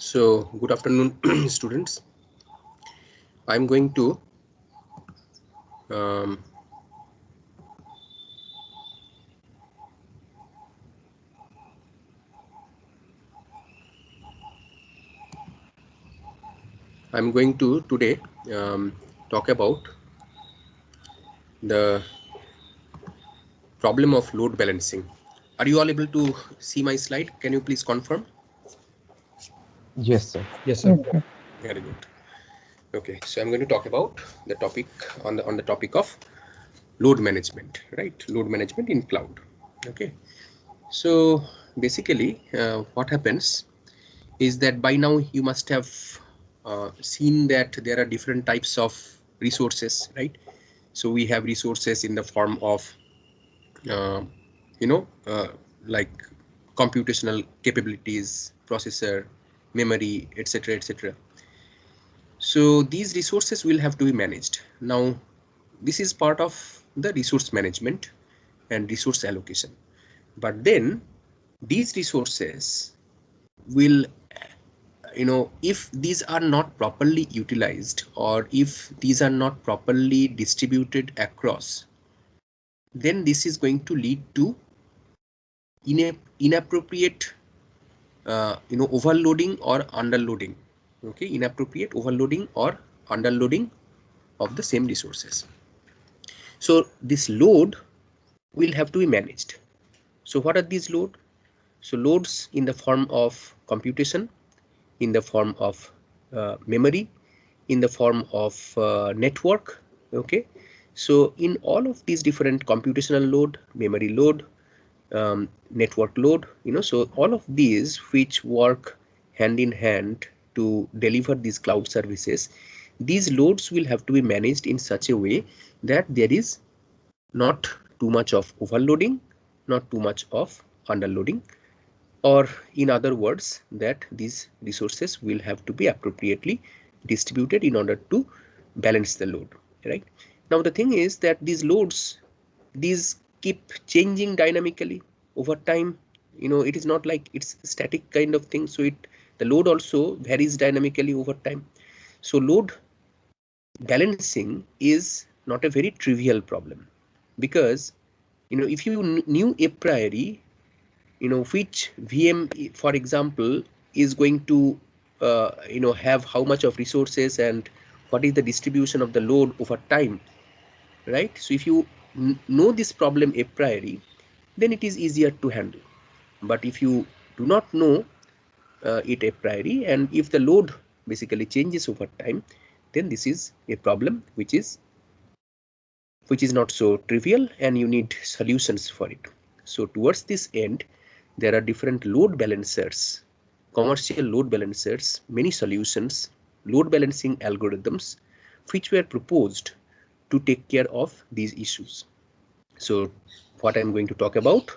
So good afternoon, students. I'm going to um, today talk about the problem of load balancing. Are you all able to see my slide? Can you please confirm? Yes, sir. Yes, sir. Very good. Okay, so I'm going to talk about the topic on the topic of load management, right? Load management in cloud. Okay, so basically what happens is that by now you must have seen that there are different types of resources, right? So we have resources in the form of uh, you know uh, like computational capabilities, processor, memory, etc., etc. So these resources will have to be managed. Now this is part of the resource management and resource allocation, but then these resources will, if these are not properly utilized or if these are not properly distributed across, then this is going to lead to inappropriate overloading or underloading. Okay, inappropriate overloading or underloading of the same resources. So this load will have to be managed. So what are these load? So loads in the form of computation, in the form of memory, in the form of network. Okay, so in all of these different computational load, memory load, network load, so all of these which work hand in hand to deliver these cloud services, these loads will have to be managed in such a way that there is not too much of overloading, not too much of underloading, or in other words that these resources will have to be appropriately distributed in order to balance the load, right? Now the thing is that these loads, these keep changing dynamically over time. It is not like it's a static kind of thing, so the load also varies dynamically over time. So load balancing is not a very trivial problem, because if you knew a priori which VM, for example, is going to have how much of resources and what is the distribution of the load over time, right? So if you know this problem a priori, then it is easier to handle. But if you do not know it a priori, and if the load basically changes over time, then this is a problem which is not so trivial, and you need solutions for it. So towards this end, there are different load balancers, commercial load balancers, many solutions, load balancing algorithms, which were proposed to take care of these issues. So what I'm going to talk about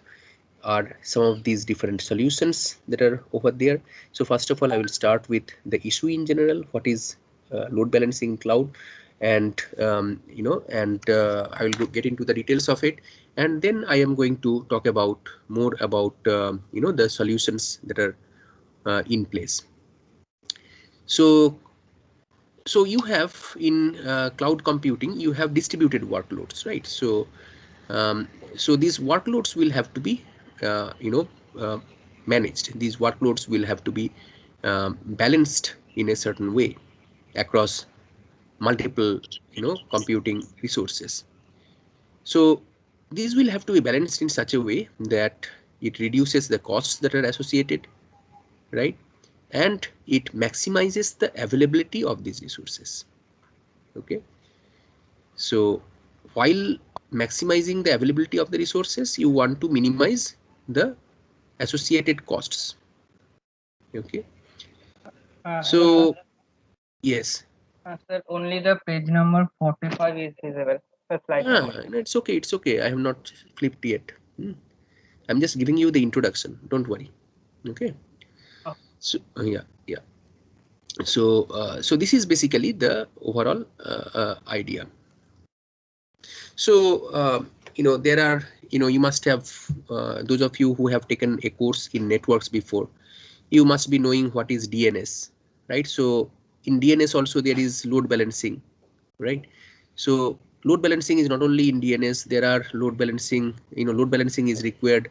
are some of these different solutions that are over there. So first of all, I will start with the issue in general. What is load balancing cloud? And I will get into the details of it, and then I am going to talk about more about the solutions that are in place. So you have in cloud computing, you have distributed workloads, right? So these workloads will have to be uh, you know uh, managed. These workloads will have to be balanced in a certain way across multiple computing resources. So these will have to be balanced in such a way that it reduces the costs that are associated, right? And it maximizes the availability of these resources. Okay, so while maximizing the availability of the resources, you want to minimize the associated costs. Okay, Hello, sir. so yes, Sir, only the page number 45 is visible. The slide number. it's okay, it's okay. I have not flipped yet. I'm just giving you the introduction, don't worry. Okay, Oh. so yeah. So this is basically the overall idea. So there are, you must have those of you who have taken a course in networks before, you must be knowing what is DNS, right? So in DNS also there is load balancing, right? So load balancing is not only in DNS, there are load balancing, load balancing is required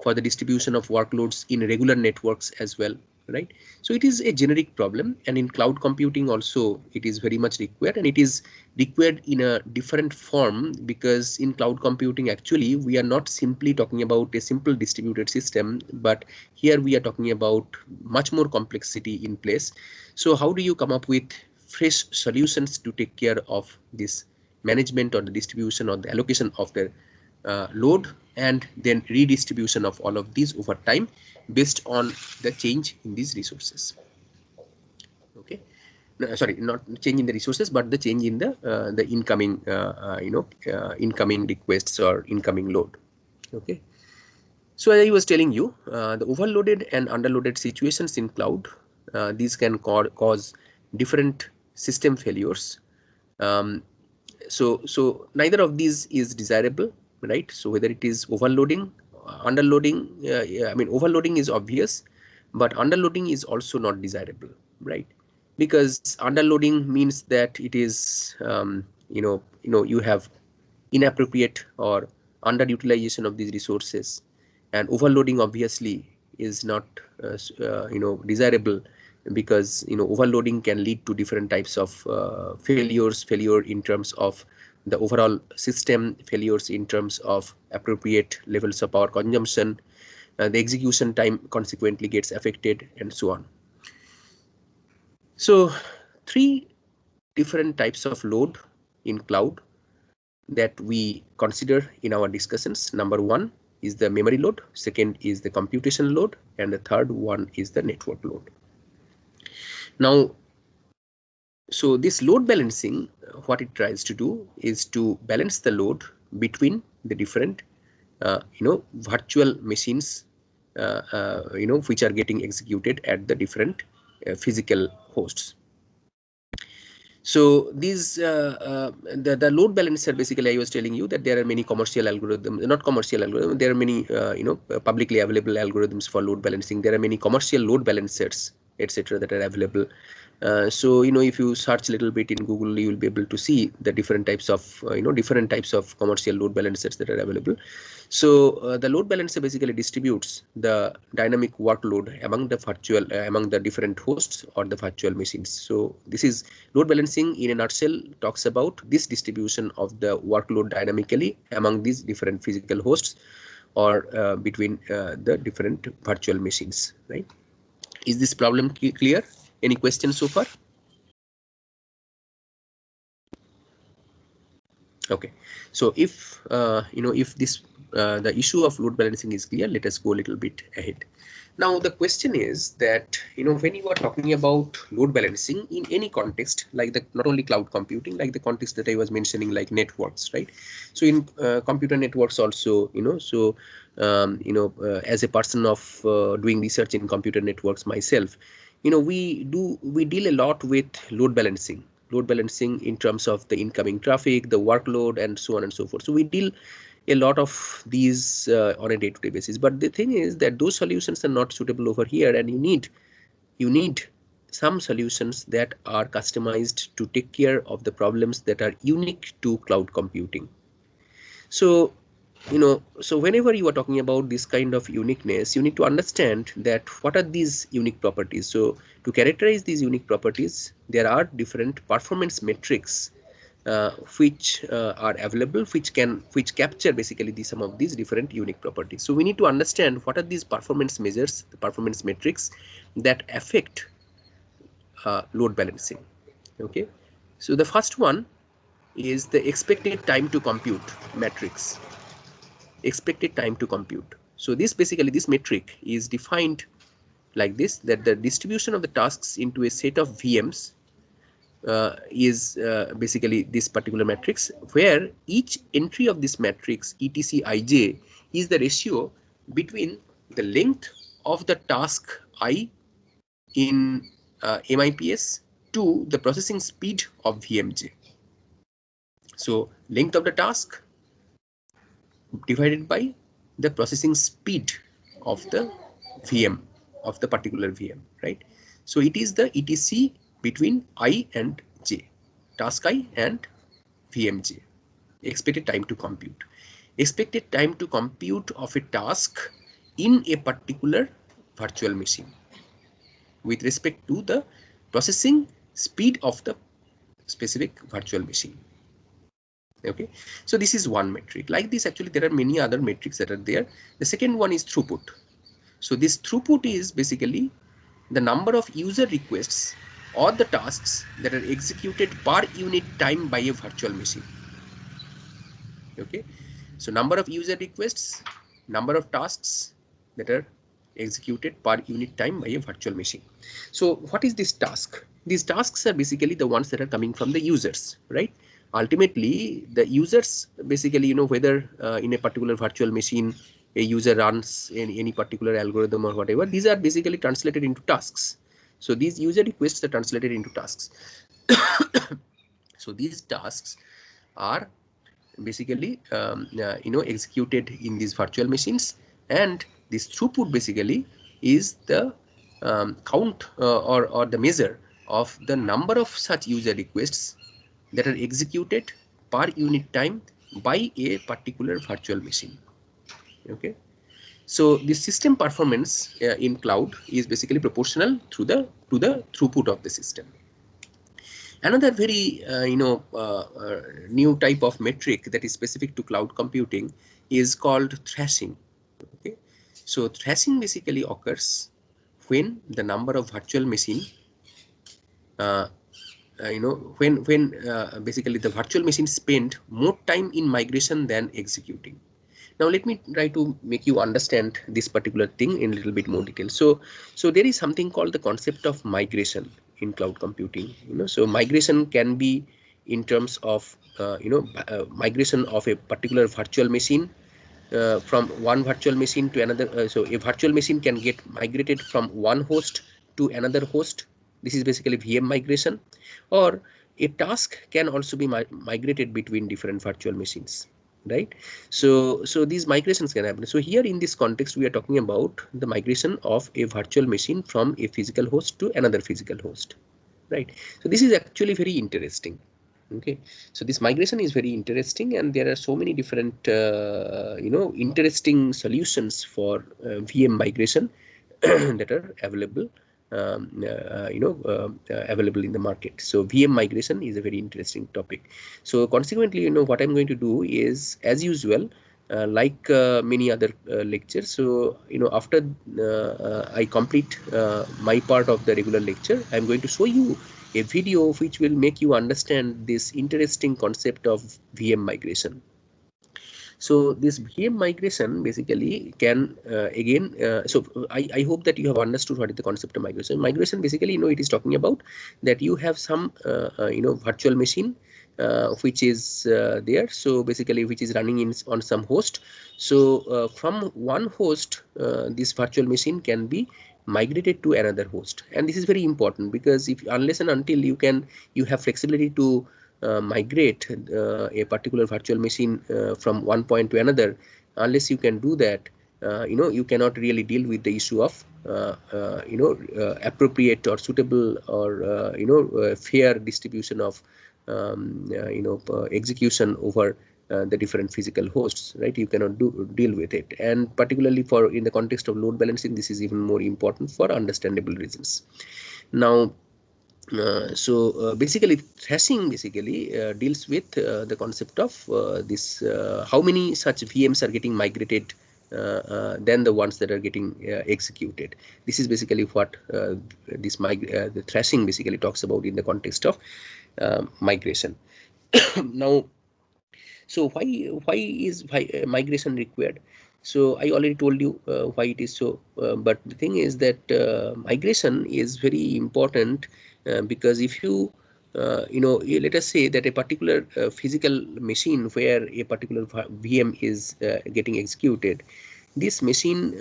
for the distribution of workloads in regular networks as well, right? So it is a generic problem, and in cloud computing also it is very much required, and it is required in a different form, because in cloud computing actually we are not simply talking about a simple distributed system, but here we are talking about much more complexity in place. So how do you come up with fresh solutions to take care of this management or the distribution or the allocation of the load, and then redistribution of all of these over time based on the change in these resources? Okay, no, sorry, not change in the resources, but the change in the incoming incoming requests or incoming load. Okay, so as I was telling you, the overloaded and underloaded situations in cloud, these can cause different system failures. So neither of these is desirable, right? So whether it is overloading, underloading, yeah, I mean overloading is obvious, but underloading is also not desirable, right? Because underloading means that it is you have inappropriate or underutilization of these resources, and overloading obviously is not desirable, because overloading can lead to different types of failure in terms of the overall system, failures in terms of appropriate levels of power consumption, the execution time consequently gets affected, and so on. So three different types of load in cloud that we consider in our discussions. Number one is the memory load, second is the computation load, and the third one is the network load. Now, so this load balancing, what it tries to do is to balance the load between the different virtual machines which are getting executed at the different physical hosts. So these the load balancer, basically I was telling you that there are many commercial algorithms, not commercial algorithms, there are many publicly available algorithms for load balancing. There are many commercial load balancers, etc., that are available. So if you search a little bit in Google, you will be able to see the different types of different types of commercial load balancers that are available. So the load balancer basically distributes the dynamic workload among the virtual among the different hosts or the virtual machines. So this is load balancing in a nutshell, talks about this distribution of the workload dynamically among these different physical hosts or between the different virtual machines, right? Is this problem clear? Any questions so far? Okay, so if if this the issue of load balancing is clear, let us go a little bit ahead. Now the question is that when you are talking about load balancing in any context, like the not only cloud computing, like the context that I was mentioning, like networks, right? So in computer networks also, as a person of doing research in computer networks myself, we deal a lot with load balancing in terms of the incoming traffic, the workload, and so on and so forth. So we deal a lot of these on a day-to-day basis. But the thing is that those solutions are not suitable over here, and you need some solutions that are customized to take care of the problems that are unique to cloud computing. So so whenever you are talking about this kind of uniqueness, you need to understand that what are these unique properties. So to characterize these unique properties, there are different performance metrics which are available, which capture basically some of these different unique properties. So we need to understand what are these performance measures, the performance metrics that affect load balancing. Okay, so the first one is the expected time to compute matrix. Expected time to compute. So this metric is defined like this, that the distribution of the tasks into a set of VMs is basically this particular matrix, where each entry of this matrix etc ij is the ratio between the length of the task I in MIPS to the processing speed of VMJ. So length of the task divided by the processing speed of the VM. of the particular VM, right? So it is the ETC between I and J, task I and VMJ, expected time to compute. Expected time to compute of a task in a particular virtual machine with respect to the processing speed of the specific virtual machine. Okay, so this is one metric. Like this, actually there are many other metrics that are there. The second one is throughput. So this throughput is basically the number of user requests or the tasks that are executed per unit time by a virtual machine. Okay, so number of user requests, number of tasks that are executed per unit time by a virtual machine. So what is this task? These tasks are basically the ones that are coming from the users, right? Ultimately, the users basically, you know, whether in a particular virtual machine a user runs any particular algorithm or whatever, these are basically translated into tasks. So these user requests are translated into tasks. So these tasks are basically executed in these virtual machines, and this throughput basically is the count or the measure of the number of such user requests that are executed per unit time by a particular virtual machine. Okay, so the system performance in cloud is basically proportional to the throughput of the system. Another very new type of metric that is specific to cloud computing is called thrashing. Okay, so thrashing basically occurs when the number of virtual machine when basically the virtual machine spend more time in migration than executing. Now let me try to make you understand this particular thing in a little bit more detail. So there is something called the concept of migration in cloud computing. So migration can be in terms of migration of a particular virtual machine from one virtual machine to another. So a virtual machine can get migrated from one host to another host. This is basically VM migration. Or a task can also be migrated between different virtual machines, right? So these migrations can happen. So here in this context, we are talking about the migration of a virtual machine from a physical host to another physical host, right? So this is actually very interesting. Okay, so this migration is very interesting, and there are so many different interesting solutions for VM migration that are available available in the market. So VM migration is a very interesting topic. So consequently, what I'm going to do is, as usual, like many other lectures, so after I complete my part of the regular lecture, I'm going to show you a video which will make you understand this interesting concept of VM migration. So this VM migration basically can again, so I hope that you have understood what is the concept of migration. Migration basically, it is talking about that you have some virtual machine which is there. So basically, which is running on some host. So from one host, this virtual machine can be migrated to another host, and this is very important, because unless and until you have flexibility to migrate a particular virtual machine from one point to another, unless you can do that, you cannot really deal with the issue of appropriate or suitable or fair distribution of execution over the different physical hosts, right? You cannot deal with it, and particularly in the context of load balancing, this is even more important for understandable reasons. Now, basically, thrashing basically deals with the concept of this how many such VMs are getting migrated than the ones that are getting executed. This is basically what the thrashing basically talks about in the context of migration. Now, so why is migration required? So I already told you why it is so, but the thing is that migration is very important because if you let us say that a particular physical machine where a particular VM is getting executed, this machine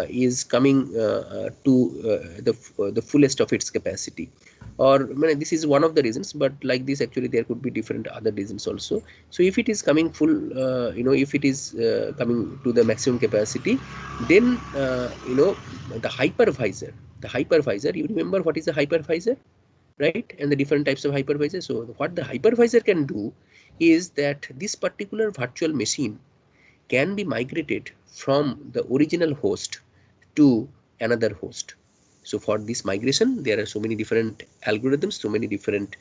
is coming to the fullest of its capacity. Or this is one of the reasons, but like this actually there could be different other reasons also. So if it is coming full, if it is coming to the maximum capacity, then the hypervisor, you remember what is a hypervisor, right? And the different types of hypervisor. So what the hypervisor can do is that this particular virtual machine can be migrated from the original host to another host. So for this migration, there are so many different algorithms, so many different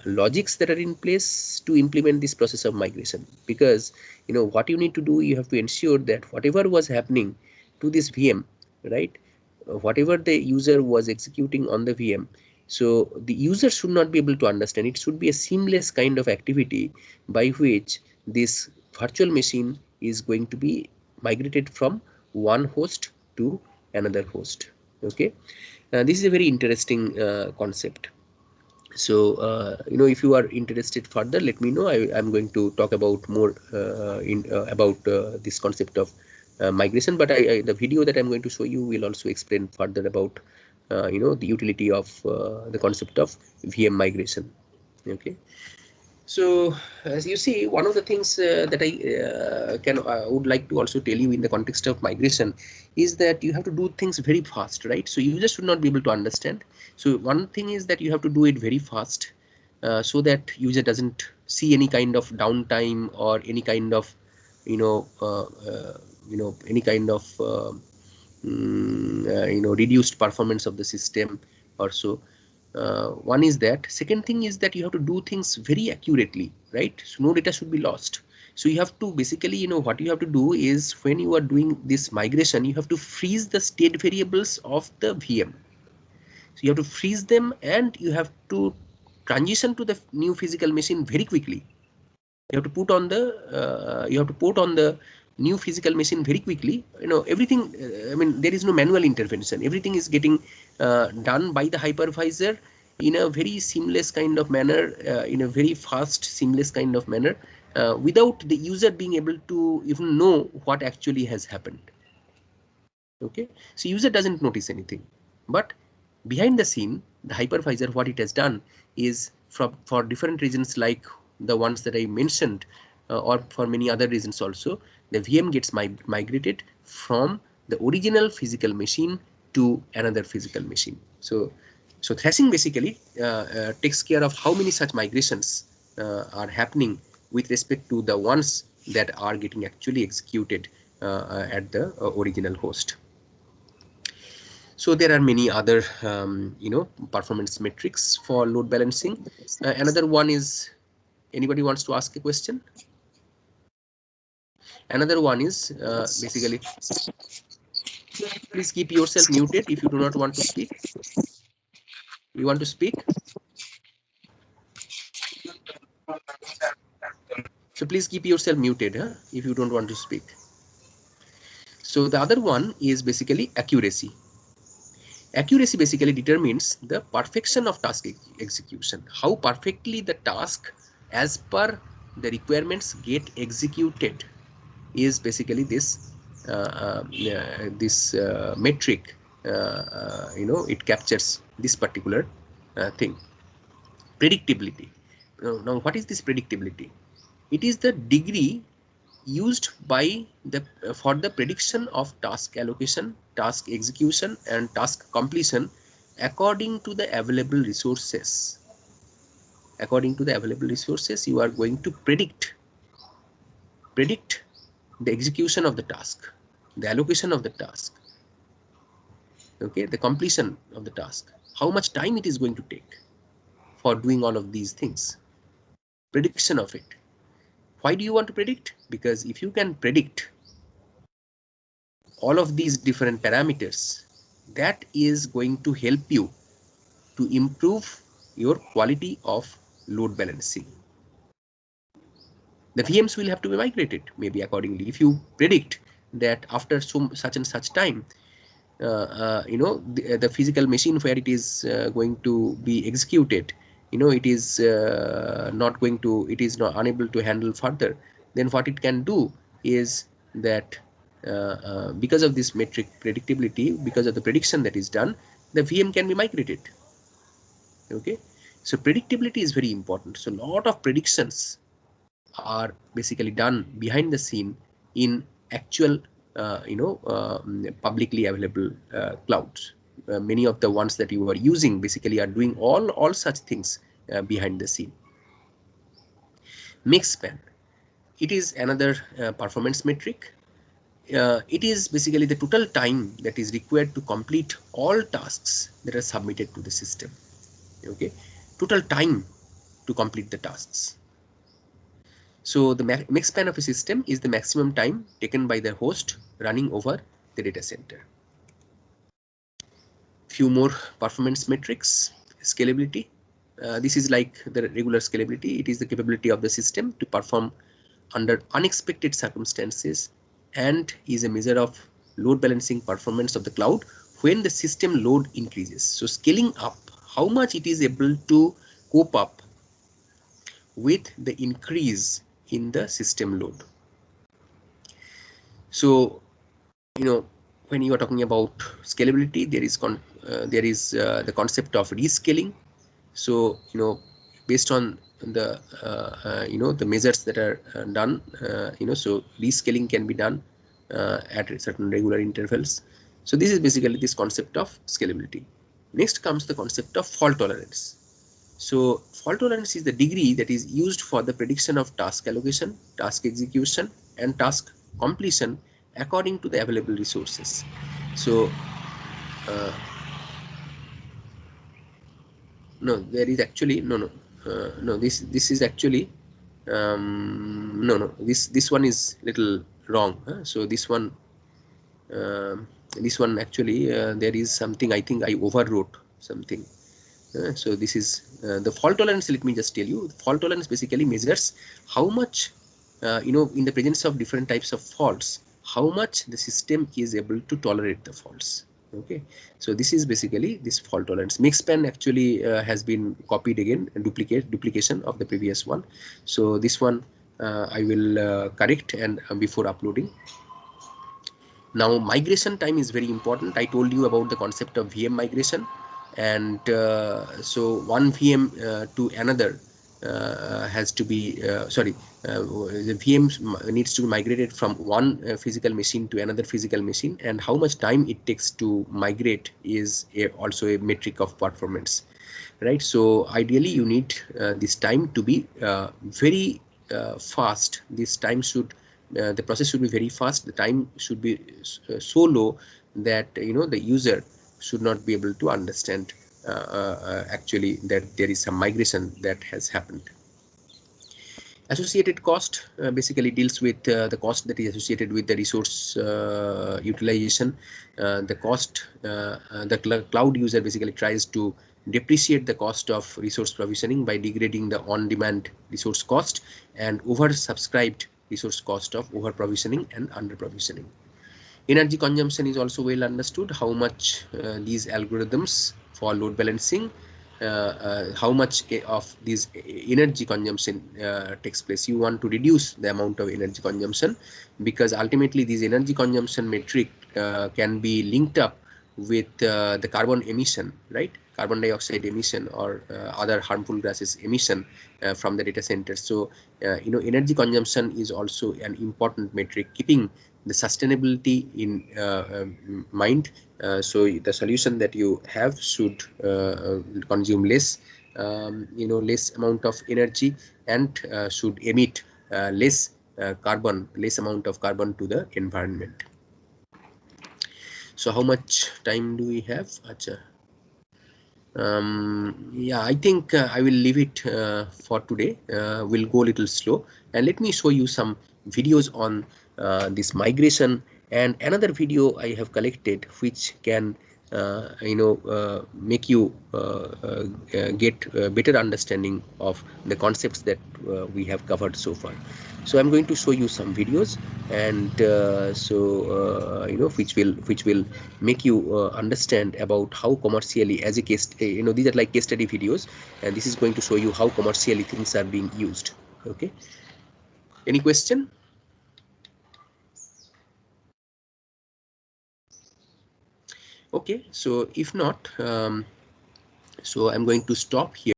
logics that are in place to implement this process of migration. Because what you need to do, you have to ensure that whatever was happening to this VM, right? Whatever the user was executing on the VM, so the user should not be able to understand. It should be a seamless kind of activity by which this virtual machine is going to be migrated from one host to another host. Okay, this is a very interesting concept. So if you are interested further, let me know. I'm going to talk about more about this concept of migration, but the video that I'm going to show you will also explain further about the utility of the concept of VM migration. Okay. So as you see, one of the things that I would like to also tell you in the context of migration is that you have to do things very fast, right? So you just should not be able to understand. So one thing is that you have to do it very fast so that user doesn't see any kind of downtime or any kind of any kind of reduced performance of the system or so. One is that. Second thing is that you have to do things very accurately, right? So no data should be lost. So you have to basically, what you have to do is when you are doing this migration, you have to freeze the state variables of the VM. So you have to freeze them and you have to transition to the new physical machine very quickly. You have to put on the new physical machine very quickly. Everything, there is no manual intervention. Everything is getting done by the hypervisor in a very seamless kind of manner, in a very fast seamless kind of manner, without the user being able to even know what actually has happened. Okay, so user doesn't notice anything, but behind the scene, the hypervisor, what it has done is for different reasons like the ones that I mentioned, or for many other reasons also, the VM gets migrated from the original physical machine to another physical machine. So thrashing basically takes care of how many such migrations are happening with respect to the ones that are getting actually executed at the original host. So there are many other performance metrics for load balancing. Another one is, anybody wants to ask a question? Another one is basically, please keep yourself muted if you do not want to speak. You want to speak? So please keep yourself muted if you don't want to speak. So the other one is basically accuracy. Accuracy basically determines the perfection of task execution, how perfectly the task as per the requirements get executed is basically this metric. It captures this particular thing. Predictability. Now what is this predictability? It is the degree used by the for the prediction of task allocation, task execution and task completion according to the available resources. According to the available resources, you are going to predict the execution of the task, the allocation of the task, okay, the completion of the task, how much time it is going to take for doing all of these things, prediction of it. Why do you want to predict? Because if you can predict all of these different parameters, that is going to help you to improve your quality of load balancing. The VMs will have to be migrated maybe accordingly. If you predict that after such and such time, the physical machine where it is going to be executed, it is not going to, it is not unable to handle further, then what it can do is that because of this metric predictability, because of the prediction that is done, the VM can be migrated. Okay, so predictability is very important. So a lot of predictions are basically done behind the scene in actual publicly available clouds. Many of the ones that you are using basically are doing all such things behind the scene. Mix span, it is another performance metric. It is basically the total time that is required to complete all tasks that are submitted to the system. Okay, total time to complete the tasks. So the mix span of a system is the maximum time taken by the host running over the data center. Few more performance metrics. Scalability. This is like the regular scalability. It is the capability of the system to perform under unexpected circumstances and is a measure of load balancing performance of the cloud when the system load increases. So scaling up, how much it is able to cope up with the increase in the system load. So, when you are talking about scalability, there is the concept of rescaling. So, based on the the measures that are done, so rescaling can be done at certain regular intervals. So this is basically this concept of scalability. Next comes the concept of fault tolerance. So fault tolerance is the degree that is used for the prediction of task allocation, task execution, and task completion according to the available resources. So no, there is actually no. This is actually this one is little wrong. So this one actually there is something, I think I overwrote something. So this is the fault tolerance. Let me just tell you, fault tolerance basically measures how much in the presence of different types of faults, how much the system is able to tolerate the faults. Okay, so this is basically this fault tolerance. Mix span actually has been copied again, duplication of the previous one. So this one I will correct and before uploading. Now migration time is very important. I told you about the concept of VM migration, and so one VM to another has to be the VM needs to be migrated from one physical machine to another physical machine, and how much time it takes to migrate is also a metric of performance, right? So ideally you need this time to be very fast. This time should the process should be very fast. The time should be so low that the user should not be able to understand actually that there is some migration that has happened. Associated cost basically deals with the cost that is associated with the resource utilization. The cost the cloud user basically tries to depreciate the cost of resource provisioning by degrading the on-demand resource cost and oversubscribed resource cost of over provisioning and under provisioning. Energy consumption is also well understood. How much these algorithms for load balancing, how much of this energy consumption takes place. You want to reduce the amount of energy consumption, because ultimately this energy consumption metric can be linked up with the carbon emission, right? Carbon dioxide emission or other harmful gases emission from the data centers. So energy consumption is also an important metric, keeping the sustainability in mind. So the solution that you have should consume less less amount of energy, and should emit less amount of carbon to the environment. So how much time do we have? Achha. Yeah, I think I will leave it for today. We'll go a little slow, and let me show you some videos on this migration, and another video I have collected which can make you get a better understanding of the concepts that we have covered so far. So I'm going to show you some videos, and which will make you understand about how commercially, as a case, these are like case study videos, and this is going to show you how commercially things are being used. Okay, any question? Okay, so if not, so I'm going to stop here.